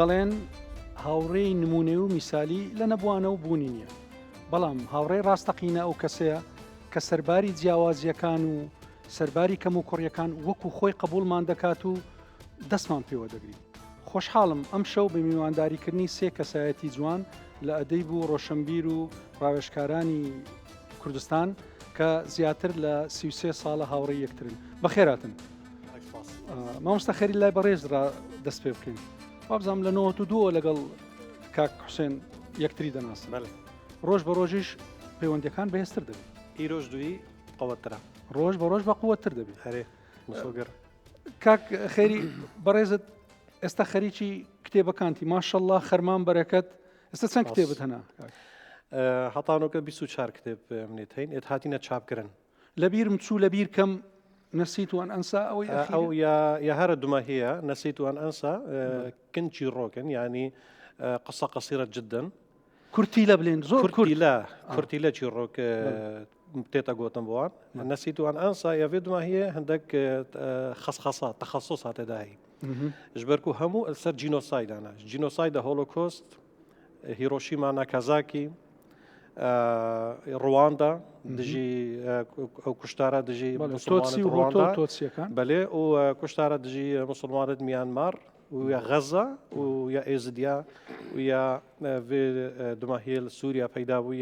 دەڵێن هاوڕێی نمونێ و میسالی لە نەبوانە و بوونی نییە، بەڵام هاوڕێی ڕاستەقینە ئەو کەسەیە کە سەرباری جیاوازیەکان و سەرباری کەم و کوڕیەکان وەکو خۆی قبولمان دەکات و دەستمان پێوە دەگرین. خۆشحاڵم ئەم شەو بە میوانداریکردنی سێ کەسایەتی جوان لە ئەدەیب و ڕۆشنبیر و ڕاوێژکارانی کوردستان کە زیاتر لە 33 ساڵە هاوڕێی یەکترن. بەخێراتن. مامۆستا خەری لای بەڕێزرا دەست پێ بکەین. وابزانم لە 92 لەگەڵ کاک حوسێن یەکتری دەناسن. ڕۆژ بە ڕۆژیش پەیوەندیەکان بەهێزتر دەبێت. ئیرۆژ دوی قەوەترە، ڕۆژ بە ڕۆژ بە قووەتر دەبێت. هەرێ مسۆگەر. کاک خێری بەڕێزت ئێستا خەریکی کتێبەکانتی ماشەڵڵا خەرمان بەرەکەت. ئێستا چەند کتێبت هەنا؟ هەتانۆکە 24 کتێب منێت هەین ئێت هاتینە چاپکردن. لەبیرم چوو لەبیر کەم نەسیت وان ئەنسا ئەو یا هەرە دومە هەیە نەسیت وان ئەنسا کنچی ڕۆکن ینی قسە قەسیرە جدن کورتی لە بلێن زۆر کورتی لە چیڕۆک تێتە گۆتم بووان نەسیت وان ئەنسا یاێ دومە هەیە هەندێک خەسخەسا تەخەسۆس هاتێداهی ژبەرکو هەموو سەر جینۆسایدانە جینۆسایدە هۆلۆکۆست هیرۆشیما ناکازاکی ڕواندا دژی ئەو کوشتارە دژی ڕواندا بەلێ و کوشتارە دژی مسلمانت میانمار ویا غەزە و یا ئێزدیا و یا دوماهێل سووریا پەیدا بوو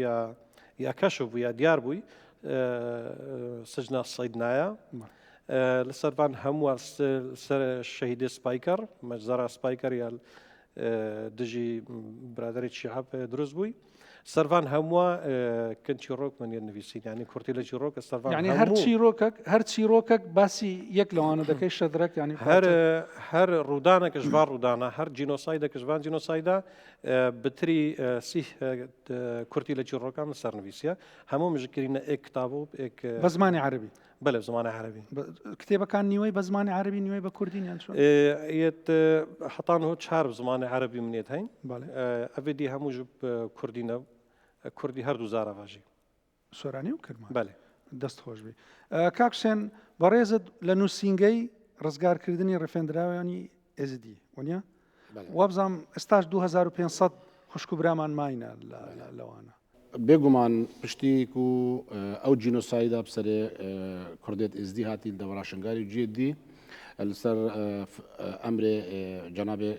یا کەشف بوو یا دیار بووی سجنا سەیدنایە لەسەربان هەموو سەر شەهیدی سپایکەر مەجزەرا سپایکەر یا دژی برادری شیعب دروست بووی سەران هەمووە کنچی ڕۆک منێ نوویسین ینی کورتی لە چیرۆکە سەران ینی هەرچی ڕۆکەک باسی یەک لەوانە دەکەی شەدرەک ینی هەر ڕوودانێکە ژبان ڕوودانە هەر جینۆسایدە کە ژبان جینۆسایدا بتری سی کورتی لە چیرۆکان سەر نوویسیە هەموو مژکردینە ئێک کتاب و بە زمانی عەربی بەڵێ زمانی عەربی کتێبەکان نیوەی بە زمانی عەربی نیوەی بە کوردینیان چۆن حتان هۆ چهار زمانی عەربی منێت هەین ئەڤێدی هەموو کوردینە کوردی هەردوو زارە ڤژی سۆرانی و کردمان بەێ دەست خۆش بی کاک حوسێن بەڕێزت لە نووسینگەی ڕزگارکردنی ڕفێنراوانی ئێزدی وانە وابزانم ئێستاش 2500 خوشک و برامان ماینە لەوانە بێگومان پشتیک و ئەو جینۆسایدا بسەرێ کوردێت ئێزدی هاتی دەوەڕاشنگاری جێدی لەسەر ئەمرێ جەنابێ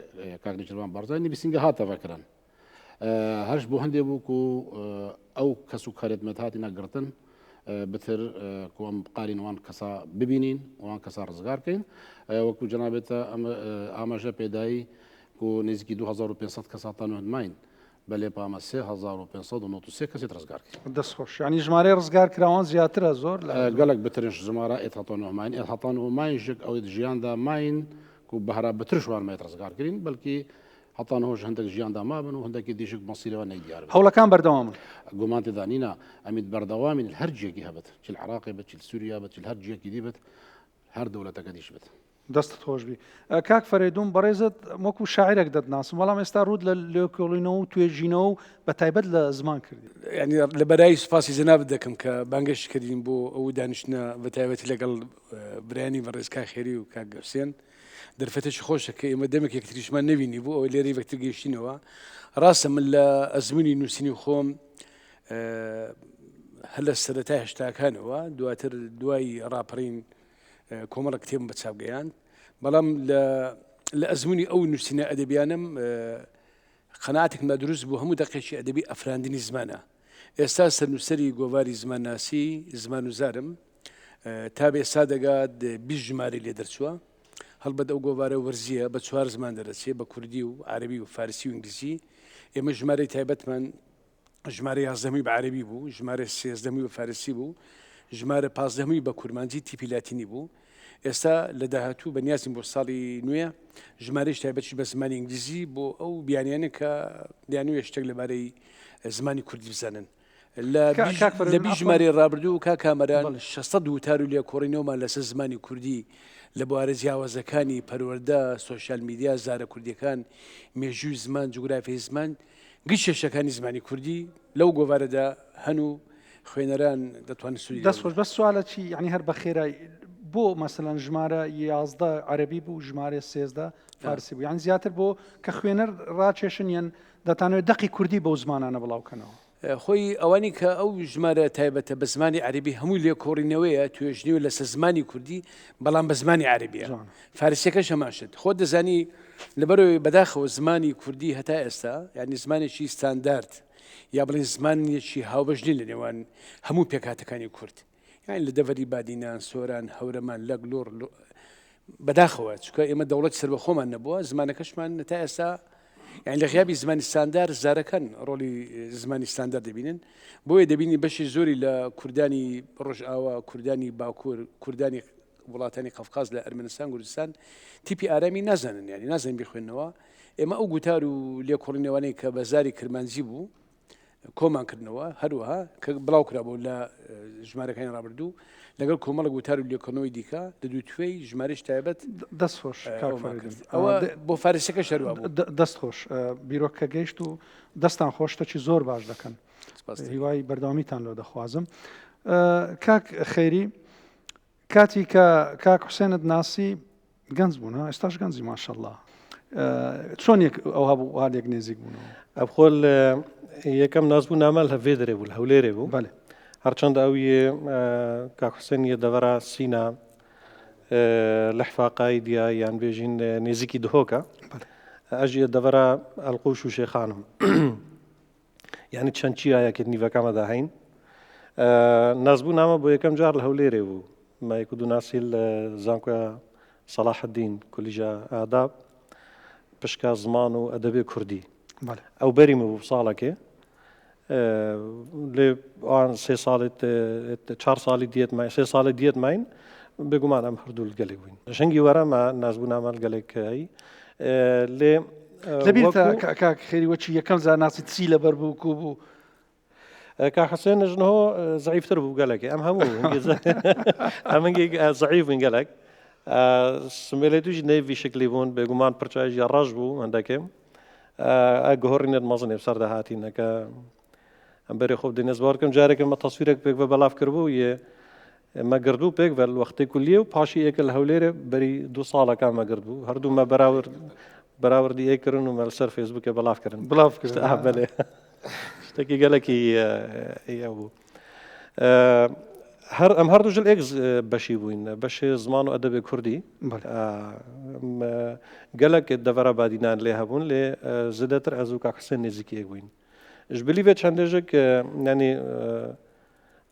کاکنیچوان بارزای نویسینگە هاتەڤەکردن هەرش بۆ هەندێک بوو و ئەو کەس و کارێتمەت هاتی نەگرتن بتر کوم قارین وان کەسا ببینین وان کەسا ڕزگارکەین وەکو جەنابێتە ئاماژە پێدایی و نزیکی 2500 کەساتان هەنماین بەلێ پامە 3593 کەسێت ڕزگارکەین دەستخۆش ینی ژمارەی ڕزگار کراوان زیاترە زۆر گەلک بترش ژمارە ئێتهاتۆنۆماین ئێتهاتۆنۆماین ژێک ئەوەی ژیاندا ماین و بەهرا بترشوانمایت ڕزگارکردین بەلکی حتان هۆش هەندێک ژیاندا مابن و هەندێکی دیشک مەسیرەوە نەیدیار هەوڵەکان بەردەوامن گومان تێدانینە ئەمیت بەردەوامین هەر جێکی هەبێت چ عراقی بێت چ سووریا بێت هەر جێکی دی بێت هەر دەوڵەتەکە دیش بێت دەستت خۆش بی کاک فەرێدوون بەڕێزت وەکو شاعیرێک دەتناسم بەڵام ئێستا ڕوود لە لێکۆڵینەوە و توێژینەوە و بە تایبەت لە زمان کردی ینی لە بەرای سوپاسی جەنابەت دەکەم کە بانگەشت کردین بۆ ئەو دانیشتنە بە تایبەتی لەگەڵ برایانی بەڕێز کاک خێری و کاک حوسێن دەرفەتێکی خۆشە کە ئێمە دەمێک یەکتریشمان نەبینی بوو ئەوە لێرەی بەکتر گەیشتینەوە ڕاستە من لە ئەزمموی نووسینی خۆم هەر لە سەرەتای هەشتاکانەوە دواتر دوای ڕاپەڕین کۆمەڵە کتێبم بە چاپگەیاند بەڵام لە ئەزمموی ئەو نووسینە ئەدەبیانم قەناعاتێکمە دروست بوو هەموو دەقێکی ئەدەبی ئەفراندنی زمانە ئێستا سەرنووسەری گۆڤاری زمان ناسی زمان وزارم تا بێستا دەگات 20 ژمارە لێ دەرچووە هەڵبەت ئەو گۆڤارە وەرزیە بە 4 زمان دەرەچێت بە کوردی و عەربی و فارسی و ئینگلیزی ئێمە ژمارەی تایبەتمان ژمارە 11 بە عەربی بوو ژمارە 13 بە فارسی بوو ژمارە 15 بە کورمانجی تیپی لاتینی بوو ئێستا لە داهاتوو بە نیازیم بۆ ساڵی نوێ ژمارەش تایبەتش بە زمانی ئینگلیزی بۆ ئەو بیانیانە کە دەیانوێ شتێک لەبارەی زمانی کوردی بزانن لە بی ژمارەی ڕابردوو و کامەران 600 وتار و لێ کۆڕینەوەمان لەسەر زمانی کوردی لە بوارە جیاوازەکانی پەروەردە سۆشیال میدیا زارە کوردیەکان مێژووی زمان جوگرافیای زمان گشتێشەکانی زمانی کوردی لەو گۆڤارەدا هەن و خوێنەران دەتوانن سوودی دەستخۆش بەس سوالە چی یعنی هەر بە خێرای بۆ مەسەلەن ژمارە 11 عەربی بوو ژمارە 13 فارسی بوو یان زیاتر بۆ کە خوێنەر ڕاکێشن یان دەتانەوێت دەقی کوردی بەو زمانانە بڵاوکەنەوە خۆی ئەوانی کە ئەو ژمارە تایبەتە بە زمانی عەربی هەمووی لێ کۆڕینەوەیە توێژنی لەسەر زمانی کوردی بەڵام بە زمانی عەربیە فارسیەکە شەماشت خۆ دەزانی لەبەرەوەی بەداخەوە زمانی کوردی هەتا ئێستا یعنی زمانێکی ستاندارد یا بڵین زمانێکی هاوبەشنی لە نێوان هەموو پێکاتەکانی کورد یان لە دەڤەری بادینان سۆران هەورەمان لەک لۆڕ بەداخەوە چکە ئێمە دەوڵەت سەر بە خۆمان نەبووە زمانەکەشمان تا ئێستا یعنی لە غیابی زمانی ستاندار زارەکان ڕۆلی زمانی ستاندار دەبینن بۆیە دەبینی بەشی زۆری لە کوردانی ڕۆژئاوا کوردانی باکوور کوردانی وڵاتانی قەفقاز لە ئەرمێنستان کوردستان تیپی ئارامی نازانن یعنی نازانن بخوێنەوە ئێمە ئەو گوتار و لێکۆڵینەوەی کە بە زاری کرمانجی بوو کۆمان کردنەوە هەروەها کە بڵاو کرابوو لە ژمارەکانی ڕابردوو لەگەڵ کۆمەڵە گوتار و لێکۆڵینەوەی دیکە لە دوو توێی ژمارەش تایبەت دەستخۆش ئەوە بۆ فارسیەکە شەروە بوو دەستخۆش بیرۆکە گەیشت و دەستان خۆشتەکی زۆر باش دەکەن هیوای بەردەوامیتان لۆ دەخوازم کاک خەیری کاتی کە کاک حوسێنت ناسی گەنج بوون ئێستاش گەنجی ماشەڵڵا چۆن ئەو هەبوو هادێک نێزیک بوونەوە ئەبخۆل یەکەم نازبوو نامە لە هەڤێ دەرێ بوو لە هەولێرێ بوو بەێ هەرچەند ئەویە کاک حوسێنیە دەڤەرا سینا لە حفاقای دیا یان بێژین نێزیکی دهۆکە ئەژیە دەڤەرا ئەلقوش و شێخانم یعنی چەند چیایەکێت نیڤەکەمەدا هەین نازبوو نامە بۆ یەکەم جار لە هەولێرێ بوو مایک و دووناسی لە زانکۆ سەلاح الدین کولیژە ئاداب پشکا زمان و ئەدەبێ کوردی ئەو بەریمە بوو ساڵەکێ لێ ئەوان 4 ساڵی دیێت ماین 3 ساڵی دیێت ماین بێگومان ئەم هەردوو گەلێک بووین ژەنگی وەرەمە نازبوو نامە گەلێکایی لێ لەبییر کاک خێریوەچی یەکەم زار ناسی چی لەبەر بوو کو بوو کاک حوسێن ژنەوە زەعیفتر بوو گەلێکی ئەم هەموو ئەمەنگی زەعیف بوون گەلێک سمێلێ توش نەیڤی شکلی بوون بێگومان پرچایژی ڕەش بوو هەندێکم گۆڕینێت مەزنێ سەردە هاتینەکە ئەم بەرێ خۆ دێنێزبارکەم جارێکم مە تەسویرێک پێک بە بەڵاف کردبوو یە مەگردوو پێک بەر وەختی کولیە و پاشی ئێکە لە هەولێرە بەری 2 ساڵەکە مەگرد بوو هەردوو مە بەراوردی ئەیکردن و مەل سەر فێسبووکە بەڵافکردن بڵێ شتێکی گەلێکی بوو ئەم هەردوو ژل ئێک بەشی بووین بەشێ زمان و ئەدەبێ کوردی گەلێک دەڤەرە بادینان لێ هەبوون لێ زدەتر ئەز و کاک حوسێن نێزیکی ئێک بووین ژبلی بێت چەندێژێک ینی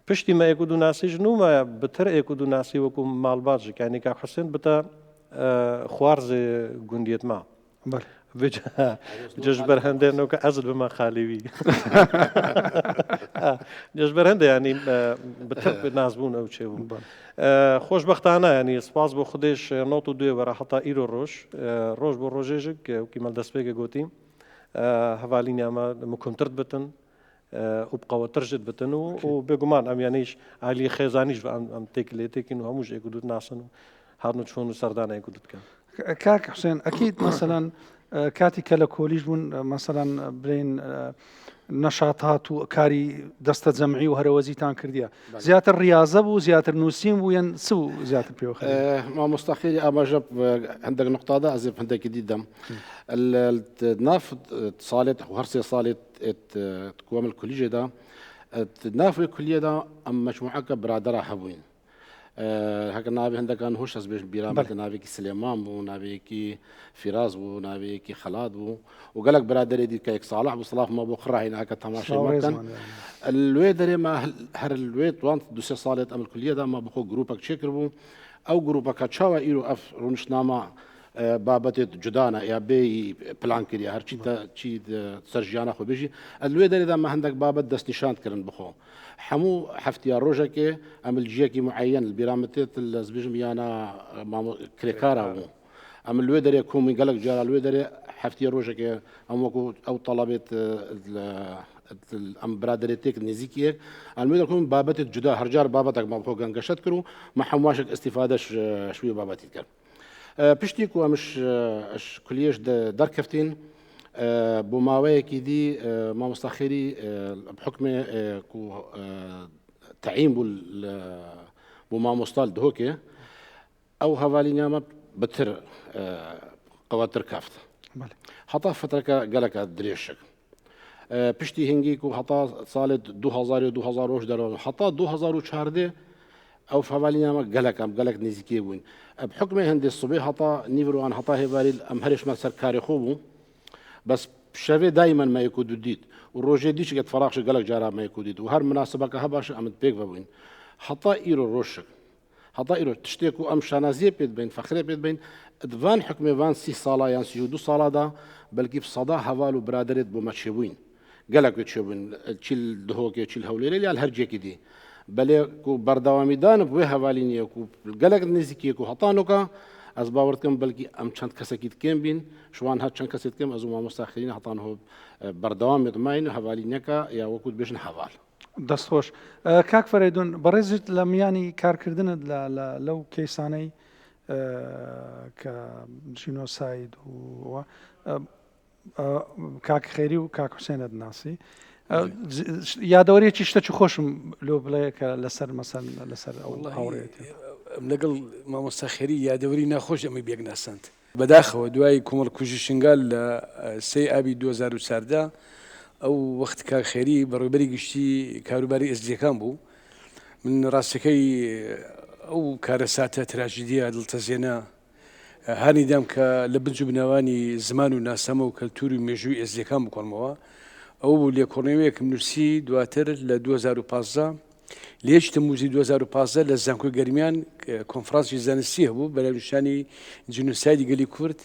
پشتی مە ئێک و دووناسی ژنومە بتر ئێک و دووناسی وەکو ماڵباژێک ینی کاک حوسێن بتە خوارزێ گوندیت ما جش بەر هەندێنەوە کە ئەزت بمە خالیوی جش بەر هەندە ینی بتر نازبوون ئەو چێ بوو خۆشبەختانە ینی سپاس بۆ خودێش نۆت و دوێ وەرە هەتا ئیرۆ ڕۆژ بۆ ڕۆژێژێک وکیمەل دەستپێکە گوتیم هەڤالینی ئەمە مکۆنترد بتن و بقەوەترژت بتن و بێگومان ئەمیانەیش عالی خێزانیش ئەم تێک لێ تێکین و هەمووش ئێکودوت ناسن و هاتن و چۆن و سەردانە ئێکودوت بکەن کاک حوسێن ئەکید مەسەلەن کاتی کە لە کۆلیژ بوون مەسەلەن بڵێن نەشاتات و کاری دەستە جەمعی و هەرەوەزیتان کردیە زیاتر ریاضە بوو زیاتر نووسین بوو یان چ بوو زیاتر پێوە مامۆستا خێری ئاماژە هەندێک نقطادا ئەزێ هەندێکی دیدەم ناف ساڵێت هەر 3 ساڵێت کوامل کولیژێدا نافی کولیەدا ئەم مەجموعەکە برادەرە هەبووین هەکە ناوی هەندەکان هۆش ئەس بێژ بیرامەتە ناوێکی سلێمان بوو ناوەیەکی فیراز بوو ناوەیەکی خەلات بوو و گەلک برادەرێ دی کە یەک ساڵح بوو سڵاف ما بۆ خڕاهیناکە تەماشای مەکەن لێ دەرێمە هەر لێ توان 2 ساڵێت ئەم کولیەدا ما بخۆ گروپێک چێ کرد بوو ئەو گروپەکە چاوە ئیر و ئەف ڕونشنامە بابەتێت جودانە یا بێ پلان کردی هەرچی چی سەرژیانە خۆ بێژی لێ دەرێدا مە هەندێک بابەت دەستنیشاندکردن بخۆ هەموو هەفتیا ڕۆژێکێ ئەملجیەکی معەن بیرامەتێت لە زبژم یانە کرێکارە بوو ئەم لێ دەرێ کۆمی گەلک جارە لێ دەرێ هەفتیا ڕۆژێکێ ئەم وەکو ئەو تەڵابێت ئەم برادێتێک نزیکیەک ئەلمێ دەکۆم بابەتێت جودا هەرجار بابەتێک ماخۆ گەنگەشت کرد و مە هەمواشێک ئستیفادەش شوێ بابەتی کرد پشتی کو ئەمش کولیەش دەرکەفتین بۆ ماوەیەکی دی مامۆستا خێری بحکمێ تعیین بوو بۆ مامۆستا دهۆکێ او هەڤالینیا مە بتر قەواتر کافت بەڵێ هەتا فترەکە گەلەکە درێژک پشتی هەنگیک و هەتا ساڵێت 2000 دەرەوە هەتا 2014 ئەو فەڤالینامە گەلەکەم گەلک نزیکێ بووین بحکمێ هەندێک سوبێ هەتا نیڤروان هەتا هێواری ئەم هەرێشمە سەر کاری خۆ بوو بەس شەوێ دایما مەیەک و دوودیت و ڕۆژێ دیشکت فراخش گەلک جارا مەیەک و دیت و هەر مناسبەکە هەباش ئەمت پێک ببووین هەتا ئیرۆ ڕۆژک هەتا ئیرۆ تشتێک و ئەم شانازیە پێت بین فەخرێ پێت بین دوان حکمێوان 30 ساڵا یان 32 ساڵادا بەلکی سەدا هەواڵ و برادرێت بۆ مەچێ بووین گەلک چێبوون چیل دهۆکێ چیل هەولێرە یان هەرجێکی دی بەلێ و بەردەوامیدان بۆی هەوالی نییە و گەلک نزیکێک و هەتانۆکە ئەس باوەڕکەم بەلکی ئەم چەند کەسێکی کێم بین شوان هەر چەند کەسێت کەم ئەز و مامۆستاخرین هەتان هۆ بەردەوامێت ماین و هەوالینەکە یا وەکوت بێژن هەواڵ دەستخۆش کاک فەرێدون بەڕێزت لە میانی کارکردنت لەو کەیسانەی کە ژینۆساید و کاک خێری و کاک حوسێنت ناسی یادەوەرێکی شتە چ خۆشم لۆ بڵێ کە لەسەر مەسەن لەسەر ئەو هاوڕێت لەگەڵ مامۆستا خێری یادەوەری ناخۆش ئەمە بێک ناساند بەداخەوە دوای کۆمەڵ کوژی شنگال لە 3 ئابی 2014 ئەو وەخت کاک خێری بەڕێوەبەری گشتی کاروباری ئێزدیەکان بوو من ڕاستەکەی ئەو کارەساتە تراژیدیە دڵتەزیێنە هانیدام کە لە بنج و بناوانی زمان و ناسەمە و کەلتور و مێژووی ئێزدیەکان بکۆنمەوە ئەو بوو لێکۆڵینەوەیەکم نووسی دواتر لە 2015 لێش تەموزی 2015 لە زانکۆی گەرمیان کۆنفرانسی زانستی هەبوو بەلایەنشانی جینۆسایدی گەلی کورد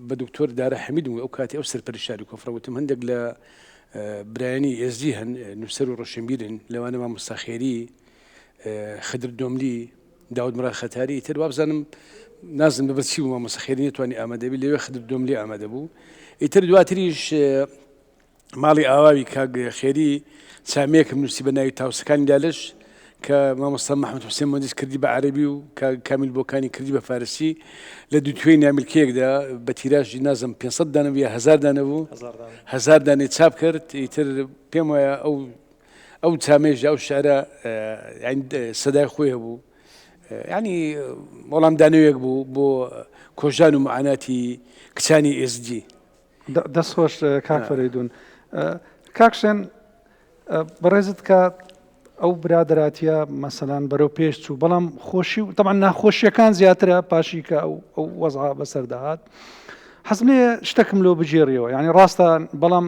بە دکتۆر دارە حەمید و ئەو کاتی ئەو سەرپەرشتاری کۆنفرانس هەندێک لە برایانی ئێزدی هەن نووسەر و ڕۆشنبیرن لەوانە مامۆستا خێری خدر دۆملی داود مراد خەتاری تر وابزانم نازم بەبەرچی بوو مامۆستا خێری نێتوانی ئامادەبی لەوێ خدر دۆملی ئامادە بوو ئیتر دواتریش ماڵی ئاواوی کاک خێری سامەیەکم نووسی بە ناوی تاوسەکانی دالش کە مامۆستا محەممەد حوسێن مهندس کردی بە عەرەبی و کامیل بۆکانی کردی بە فارسی لە دووتوێی نامیلکەیەکدا بە تیراژی نازم 500 دانە یا 1000 دانە بوو 1000 دانێ چاپ کرد ئیتر پێم وایە ئەو چامێژ ئەو شارە سەدای خۆی هەبوو ینی وەڵام دانەوێک بوو بۆ کۆژان و معاناتی کچانی ئێزدی دەستخۆش کاک فەرێدون کاکشێن بەڕێزت کە ئەو برادراتیە مەسەلان بەرەو پێش چوو بەڵام خۆشی و تەمان ناخۆشیەکان زیاترە پاشی کە ئەو وەزعا بەسەردەهات حەزم لێ شتێکم لۆ بجێڕیەوە یعنی ڕاستە بەڵام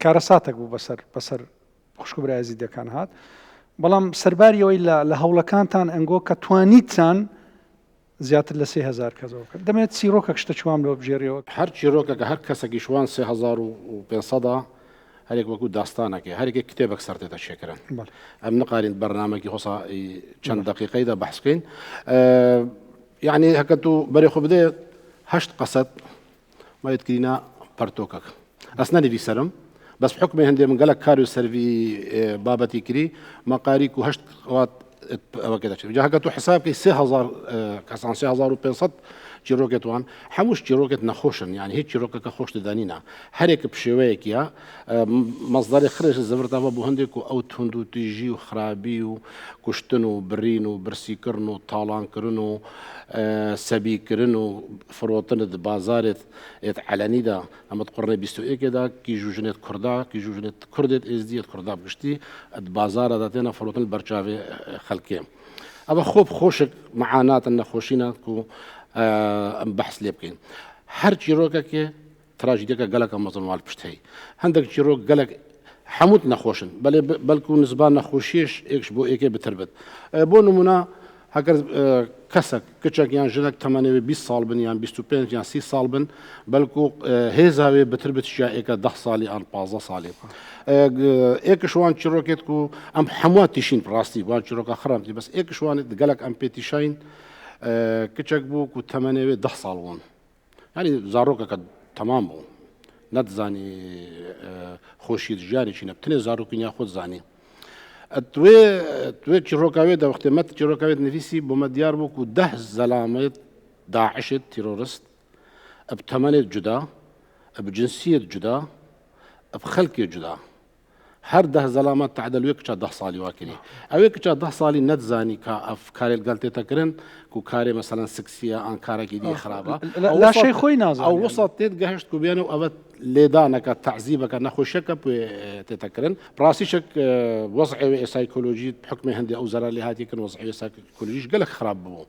کارەساتێک بوو بەسەر خوشک برایزی دەکان هات بەڵام سەرباریەوەی لە هەوڵەکانتان ئەنگۆ کە توانیتان زیاتر لە 3000 کەسەوە کرد دەمێت چیرۆکە شتە چوام لۆ بژێریەوە هەر چیرۆکەکە هەر کەسێکی شوان 3500 هەرێک وەکو داستانەکە هەرێکی کتێبێک سەرتێتە شێکرن ئەم نقارین بەرنامەکی خۆسا چەند دقیقەیدا بەحث بکەین یعنی هەکەت و بەرێ خۆ بدێ 8 قەسەد مایەتکرینە پەرتۆکەک ئەس نەنوی سەرم بەس حکمی هەندێ من گەلک کار و سەروی بابەتی کری مەقاریک و 8 قوات ئەوەکەدا جا هەکەت و حسابکەی 3000 کەسان 3500 چیرۆکێتوان هەمووش چیرۆکێت نەخۆشن یعنی هیچ چیرۆکەکە خۆش دەدانینە هەرێک پشێوەیەکیە مەزداری خرێش زەبرداوە بۆ هەندێک و ئەو تونند و تیژی و خراپی و کوشتن و برین و برسیکردن و تاڵانکردن و سەبیکردن و فرۆتنت بازارێت عەلەنیدا ئەمەد قڕنەی 21دا کیژوژنێت کوردا کیژوژنێت کوردێت ئێزدیت کووردا بگشتی بازارەدا تێنە فرۆتن بەرچاوێ خەڵکێ ئەوە خۆب خۆشک معاناتن نەخۆشینات و ئەم بەحث لێ بکەین هەر چیرۆکێکێ تراژیدەکە گەلەکە مەزنوال پشتەی هەندێک چیرۆک گەلک هەمووت نەخۆشن بەڵێ بەڵکو نزبان نەخۆشیش ئێکش بۆ ئێکێ بتر بێت بۆ نمونە هەگەر کەسێک کچێک یان ژنێک تەمەنەوێ 20 ساڵ بن یان 25 یان 30 ساڵ بن بەڵکو هێزاوێ بتر بتشیا ئێکە 10 ساڵی یان 15 ساڵی ئێکشوان چیرۆکێت و ئەم هەموو تیشین ڕاستی وان چیرۆکە خراپی بەس ئێکشوانێت گەلک ئەم پێتیشین کچێک بوو و تەمەنەوێ 10 ساڵ بوون ینی زارۆکەکە تەمام بوو نەتزانی خۆشی ژیانێکی نە بتنێ زارۆکینیا خۆت زانی توێ چیرۆکاوێت دەوەختێمەت چیرۆکاوێت نویسی بۆمە دیار بوو و 10 زەلامەت داعشت تیرۆریست بتەمەنێت جودا بجنسیت جودا بخەلکێ جودا هر ده ظلامات تعدل ويك 10 سالي واكني اويك 10 سالي نتزاني كافكار القلت تكرن كو كاري مثلا سكسيه انكارا كيدي خرابه لا شيء خوي نازل او وسط تيتجهشت كوبيانو او لدانك تعذيبك نخوشك تتكرن براسيشك وضعي سايكولوجي بحكم هندي او زرا اللي هاتي كان وضعي سايكولوجي قالك خراب بو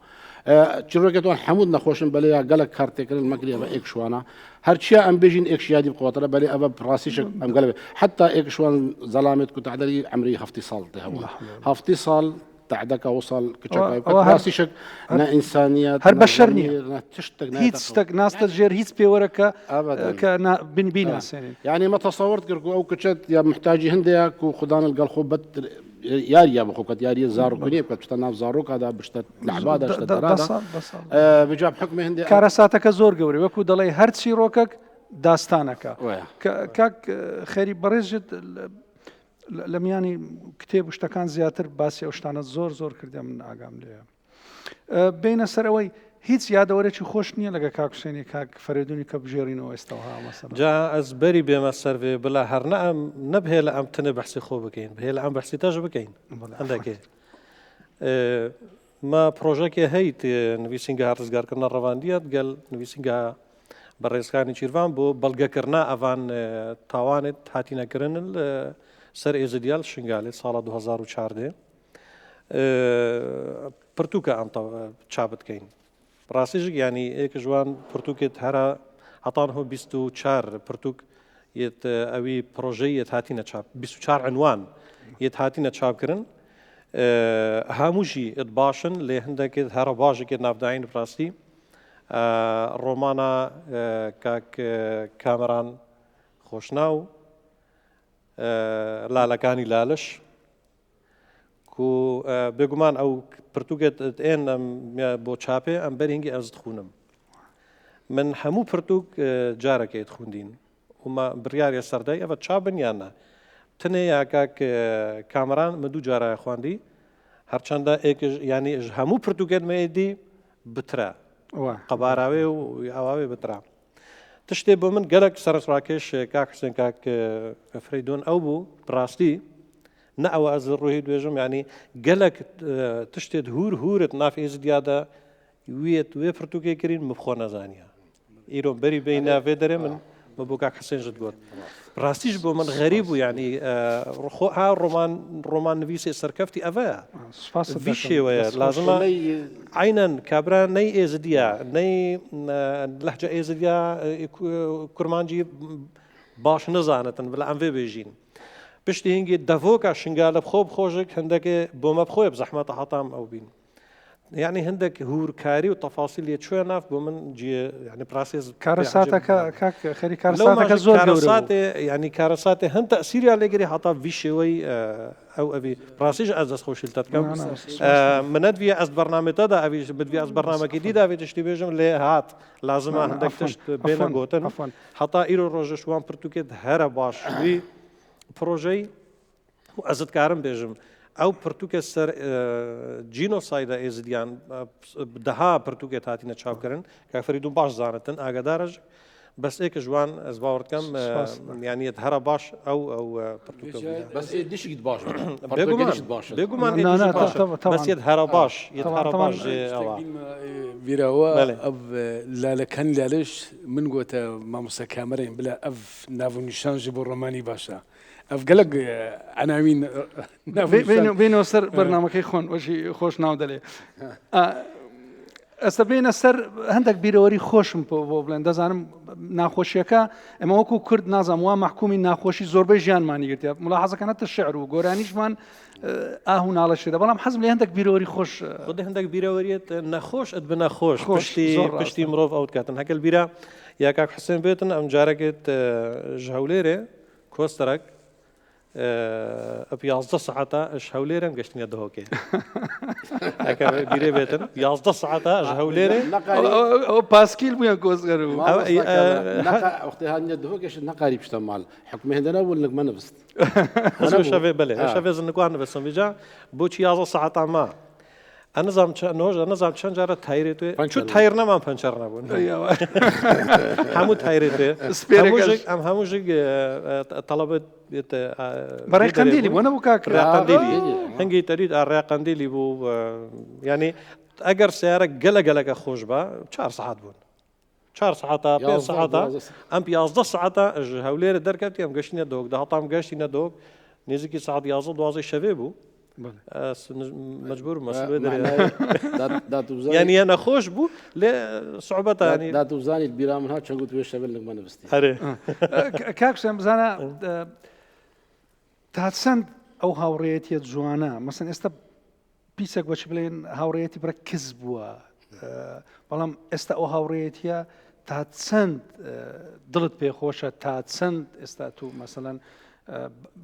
تشركتون حمود نخوشن بلي قالك كارتكرن المقليه بايك شوانا هرشيا ام بيجين اكشيادي بقوطره بلي ابا براسيشك ام قلب حتى ايك شوان ظلامت كنت عدلي عمري هفتي صال تهوا هفتي صال تعدك وصل كشكاي راسيشك نا انسانيات هر بشرني تشتك هيت ناس تجير هيت بيورك كنا بين يعني ما تصورت كركو او كشت يا محتاجي هنديا كو خدان القلخو بت ياريا بخوكت ياريا زارو كنيب كنت ناف زاروك هذا بشت لعباده بشت دراده بجاب حكم هندي كارساتك زور قوري وكو دلي هر شي روكك داستانك كاك خيري بريجت لم يعني كتاب وشتكان زياتر باسي وشتانت زور كرديا من اقام ليه بين سروي هیچ یادوارێکی خۆش نییە لەگە کاک حوسێنی کاک فەرێدونی کە بژێڕینەوە ئێستاها مەسەڵەن جا ئەس بەری بێمە سەرێ بلا هەرنە ئەم نەبهێ لە ئەم تنە بەحسی خۆ بکەین بهێ لە ئەم بەحسی تەژ بکەین هەندێکێ ما پرۆژەکێ هەیت نویسینگە هەرزگارکردنە ڕەواندیەت گەل نویسینگە بەڕێزەکانی چیروان بۆ بەڵگەکردنا ئەوان تاوانێت هاتینەکردن سەر ئێزدیال شنگالێت ساڵە 2014 پرتوکە ئەم چابتکەین ڕاستیژک ینی ئێک ژوان پرتوکێت هەرە عتانهۆ 24 پرتوک یەت ئەوی پرۆژەی یەت هاتینە چاپ 24 عنوان یەت هاتینە چاپکردن هەمووشی ئەت باشن لێ هەندێکێت هەرە باشێکێت نافداین ڕاستی ڕۆمانە کاک کامەران خۆشناو لالەکانی لالش کو بێگومان ئەو پرتوکێت ئێن بۆ چاپێ ئەم بەرهنگی ئەزت خوونم من هەموو پرتوک جارەکەیت خوندین ومە بڕیارە سەردای ئەوە چابن یانە تنێ یاکاک کامەران من دوو جارە خواندی هەرچەندە ینی هەموو پرتوکێت مەیدی بترە قەباراوێ و ئەواوێ بترا تشتێ بۆ من گەلک سەرڕاکێش کاک حوسێن کاک فەریدۆن ئەو بوو بڕاستی نە ئەوە ئەز ڕۆهی دوێژم ینی گەلک تشتێت هورت ناف ئێزدیادا وێت وێ پرتوکێ کردین مبخۆ نەزانیە ئیرۆ بەری بەی ناوێ دەرێ من بۆ کاک حوسێنژت گوت ڕاستیش بۆ من غەریب و ینی ها ڕۆمان نویسێ سەرکەفتی ئەڤەیە وی شێوەیە لازمە عینەن کابرا نەی ئێزدیە نەی لەهجە ئێزدیا کورمانجی باش نەزانێتن بڵە ئەم وێ بێژین پشتی هنگی دەڤۆکە شنگالە بخۆ بخۆژێک هەندێکێ بۆمە بخۆی بزەحمەتە هەتام ئەو بین يعني هندك هوركاري وتفاصيل يتشوي ناف بومن جي يعني براسيز كارساتك كاك خيري كارساتك زور كارسات يعني كارسات هن تأثير على جري حتى في شوي أو أبي براسيج أزاز خوش التتكم من ندفي أز برنامج هذا أبي بدفي أز برنامج جديد أبي تشتي بيجم اللي هات لازم عندك تشت بين جوتن حتى إيرو روجش وان برتوكيد هرا باش في بروجي وأزد كارم بيجم ئەو پرتوکە سەر جینۆسایدا ئێزدیان دەها پرتوکێت هاتینە چاپکردن کاک فەریدون باش زانێتن ئاگادارەش بەس ئێکە ژوان ئەس باوەڕکەم یانیەت هەرە باش ئەو بس دشت باش بێگومان بەسێت هەرە باش هەرە باش بیرەوە لالەکانی لالش من گوتە مامۆستا کامەرەین بلا ئەف ناونیشانژی بۆ ڕۆمانی باشە أفقلق عناوين بينو سر برنامجي خون وشي خوش ناودلي استبين سر هندك بيروري خوش بو بلند دزانم ناخوشيكا اما وكو كرد نازم وا محكومي ناخوشي زوربي جان ماني قلت ملاحظه كانت الشعر وغورانيش مان اهون على الشيء بلام حزم لي هندك بيروري خوش خد هندك بيروريت ناخوش اد بناخوش بشتي مروف اوت كاتن هكا البيرا يا كاك حسين بيتن ام جاركت جهوليري كوسترك أبي 11 ساعة إيش هوليرم قشتني أدهوكي. هكذا بيري بيتن 11 ساعة إيش هوليرم. أو باسكيل بيان كوس غيره. وقت هذا أدهوكي إيش نقاري بشتمال حكم هندنا ولا ما نبست. أنا شافي بله شافي زنقوان بس بيجا بوشي 11 ساعة ما. نەزانام چەند جارە تایرێتێ پەنچەر چوو تایر نەمان پەنچەر نەبوون هەموو تایرێتێ ئەم هەموو ژێک تەڵەبێت بەڕێ قەندیلی بۆ نەبوو کاکرا ڕێقەندیلی هەنگی تەریت ڕێقەندیلی بوو ینی ئەگەر سیارە گەلەگەلەکە خۆش بە 4 ساعت بوون 4 ساعتا 5 ساعتا ئەم 11 ساعتا هەولێرە دەرکەوتی ئەم گەشتینە دۆک داهاتام گەشتینە دۆک نزیکی ساعت 11 شەوێ بوو مجبور مسئله داره یعنی انا خوش بو ل صعوبتها يعني لا توزاني البيرام هات شنو قلت ويش شبل ما نفستي هري كاكسم زانا تاتسند او هاوريتي جوانا مثلا استا بيسك باش بلين هاوريتي بركز بوا بەڵام ئێستا ئەو هاوڕێیەتە تا چەند دڵت پێخۆشە تا چەند ئێستا تو مەسەلەن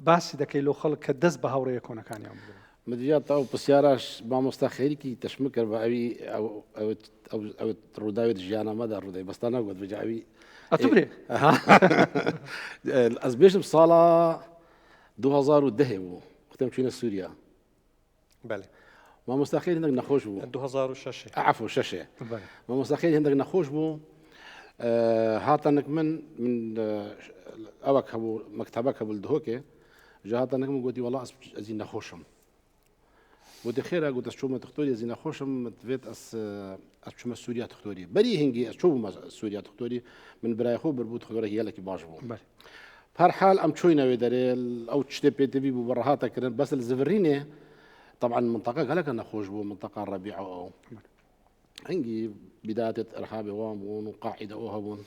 باسی دەکەی لەو خەڵک کە دەست بە هاوڕێیە کۆنەکانیان بگرن مدیات ئەو پرسیاراش مامۆستا خێریکی تەشم کرد بە ئەوی ئەو ڕووداوێت ژیانەمەدا ڕوودای بەستا ناگوت بەجاوی ئەتوبرێ ئەس بێژم ساڵە 2010 بوو وقتم چوینە سووریا بله مامۆستا خێری هەندێک نەخۆش بوو 2006 عفو شەشێ مامۆستا خێری هەندێک نەخۆش بوو هاتنك من ئەوەک هەبوو مەکتەبەک هەبوو دهۆکێ جا هاتنك من گوتی وەڵا ئەزی نەخۆشم وتي خير قلت اشوف تختوري زين خوشم تفيت اشوف سوريا تختوري بري هنجي اشوف سوريا تختوري من براي خو بربوت تختوري هي لك باش بو بهر حال ام تشوينا وداري او تشتي بي تي في برهاتا كرن بس الزفريني طبعا المنطقه قال لك انا خوش بو منطقه الربيع او هنجي بدايه ارهاب وام وقاعده وهبون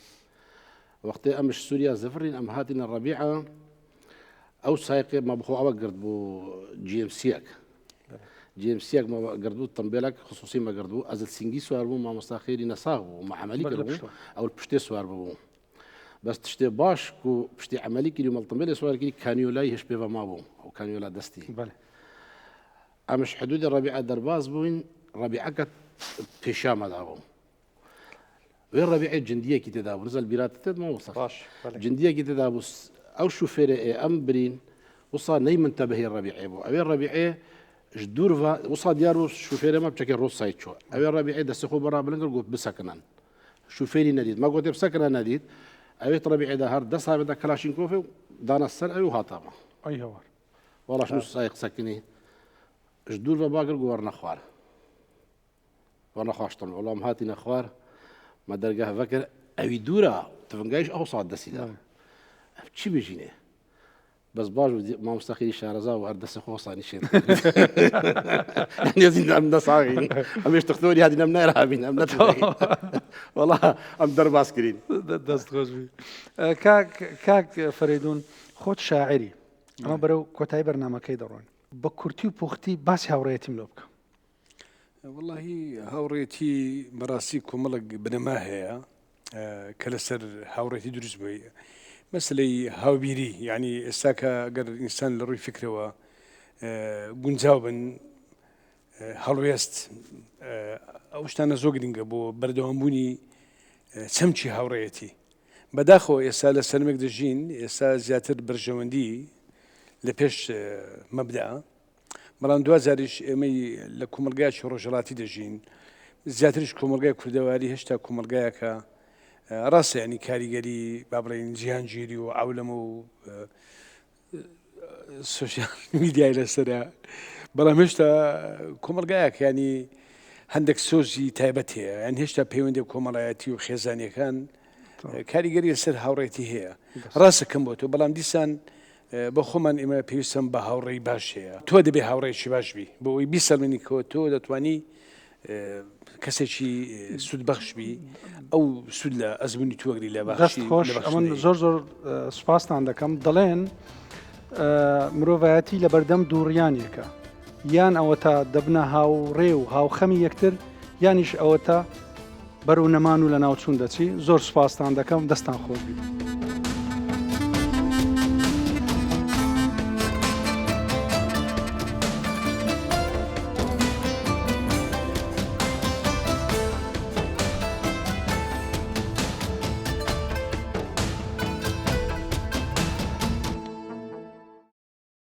وقت امش سوريا زفرين ام هاتنا الربيعه او سايق ما بخو او قرد بو جي ام سيك جي ام سيك ما قردو طنبلك خصوصي ما قردو ازل سنجي سوار بو ما مستاخيري نصاغ ومع عملي كربو او البشتي سوار بو بس تشتي باش كو بشتي عملي كي يوم الطنبله سوار كي كانيولا يهش بيفا ما بو او كانيولا دستي بله امش حدود الربيعه درباز بوين ربيعه كت بيشام دابو وين ربيعه جنديه كي تدابو نزل بيرات تد ما وصل جنديه كي تدابو او شوفير امبرين وصل ني منتبه الربيعه بو او الربيعه جدور وصل ديارو شوفيري ما بشكل روس سايت شو أبي الربيعي دسخو برا بلنقر قلت بسكنان شوفيري نديد ما قلت بسكنان نديد أبي الربيعي ده هار دس هذا كلاشينكوف دانا السر أبي وهاتما أي هوار والله شنو سايق سكني جدور فباقر قورنا خوار ورنا خواشتم والله مهاتي خوار ما درجة فكر أبي دورا تفنجايش أو صاد دسي ده شي بيجيني بس باش ما مستخيل شارزا وهردس خوصاني شيء يعني يزيد عم نصاغي عم يشتغلوا هذه نمنا رهابين نمنا والله عم درب عسكرين دست خوش بي كاك فريدون خود شاعري اما برو كوتاي برنامج كي درون بكورتي بوختي بس هاوريتي ملوبك والله هاوريتي مراسيكو ملق بنماهي كلسر هاوريتي دروس بي مسألة هاوبيري يعني استاكا قدر الإنسان لروي فكرة و جنزاوبن هالويست أوشتانا زوجدينجا بو بردوامبوني سمشي هاوريتي بداخو يسال السلمك دجين يسال زياتر برجواندي لبيش مبدأ مران دوازاريش مي لكم الجاش رجلاتي دجين زياترش كم الجاي كردواري هشتا كم الجايكا راس يعني كاريجري بابرين جيهانجيري وعولمو السوشيال ميديا إلى السريع بلا مشتا كومرجاك يعني عندك سوزي تايبتها يعني هشتا بيوندي كومرياتي وخزاني كان كاريجري السر هاوريتي هي راسك كمبوتو بلا مديسان بخومن إما بيوسم بهاوري باشيا تو دبي هاوري شباش بي بو يبيسال مني كو تو دتواني كسيشي سود بخش بي او سود لا ازمني توغري لا بخشي خوش امن زور سپاس عندكم دلين مروفاتي لبردم دوريانيكا يان اوتا دبنا هاو ريو هاو خمي يكتر يانيش اوتا برو نمانو لناو چون دچي زور سپاس عندكم دستان خوش بي